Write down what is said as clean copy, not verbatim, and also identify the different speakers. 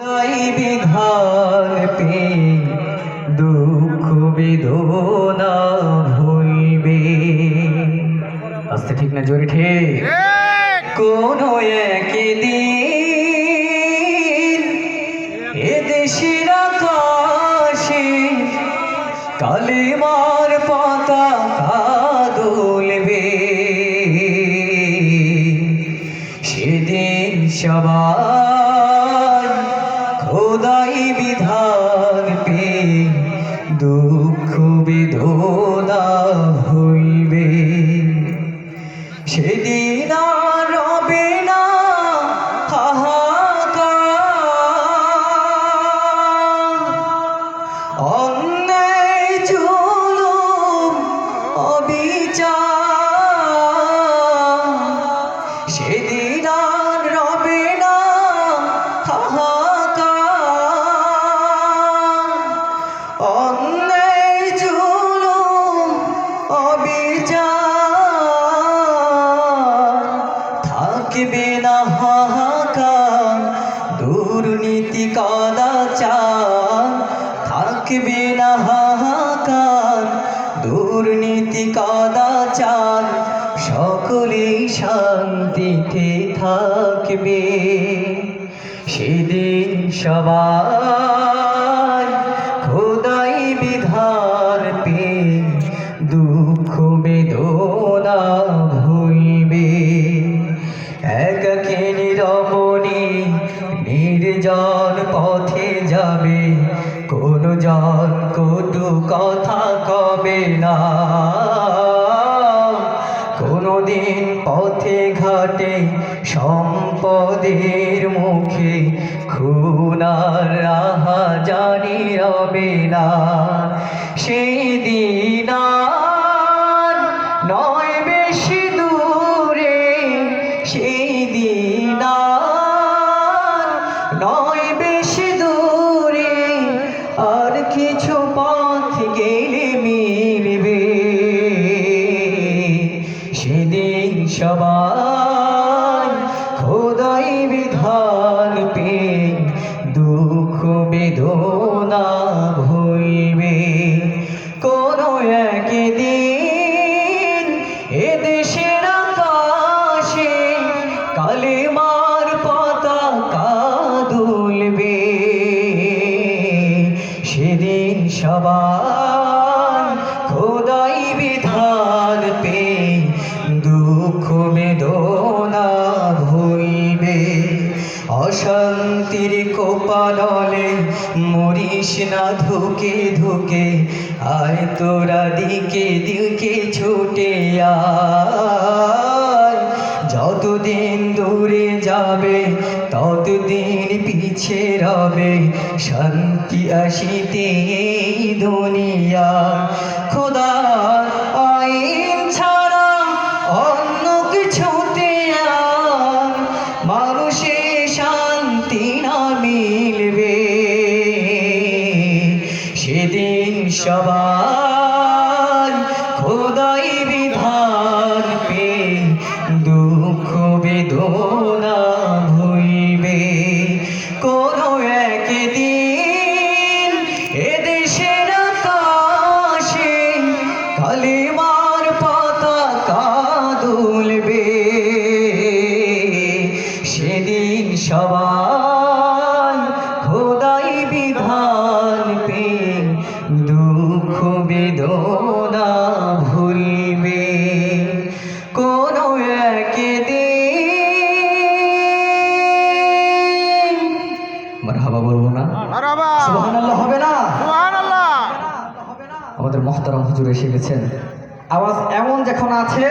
Speaker 1: তাই বিধান পে দুঃখ বেদনা ভুলবে। আস্তে ঠিক না জোরে ঠিক? কোন একদিন এদেশের আকাশে কালেমার পতাকা দুলবে। সেদিন সবাই খোদাই বিধান পে দুঃখ বেদনা হইবে। সেদিন আর রবে না হাহাকার, অন্যায় জুলুম অবিচার। সেদিন আর রবে না হাহাকার, অন্যায় জুলুম অবিচার। থাকবে না হাহাকার, দুর্নীতি কদাচার। থাকবে না হাহাকার, দুর্নীতি কদাচার। সকলেই শান্তিতে থাকবে। সেদিন সবাই খোদাই বিধান পে দুঃখ বেদনা ভুলবে। একাকী নিরমণি নির্জন পথে যাবে, কোন জন কটু কথা কবে না। কোনদিন পথে ঘাটে সম্পদের মুখে খুন আর রাহাজানি রবে না। সেদিন আর নয় বেশি দূরে, সেদিন আর নয় বেশি দূরে। আর কিছু পথ গেলে মিলবে। সেদিন সবাই খোদাই বিধান পে দুঃখ বেদনা ভুলবে। কোন একদিন এদেশের আকাশে কালেমার পতাকা দুলবে। সেদিন সবাই খোদাই বিধান পে দুঃখ বেদনা ভুলবে। অশান্তির কোপানলে মরিস না ধুকে ধুকে, আয় তোরা দিকে দিকে ছুটে আয়। যতদিন দূরে যাবে ততদিন পিছে রবে, শান্তি আসিতে এই দুনিয়া। খোদার আইন ছাড়া অন্য কিছুতে আর মানুষের শান্তি না মিলবে। সেদিন সবাই খোদাই বিধান পে দুঃখ বেদনা ভুলবে। কোন একদিন এদেশের আকাশে কালেমার পতাকা দুলবে। সেদিন সবাই খোদাই বিধান পে দুঃখ বেদনা ভুলবে। কোন একদিন মারহাবা বলবো না? সুবহানাল্লাহ হবে না? আমাদের মুহতারাম হুজুর এসে গেছেন। আওয়াজ এমন যখন আছে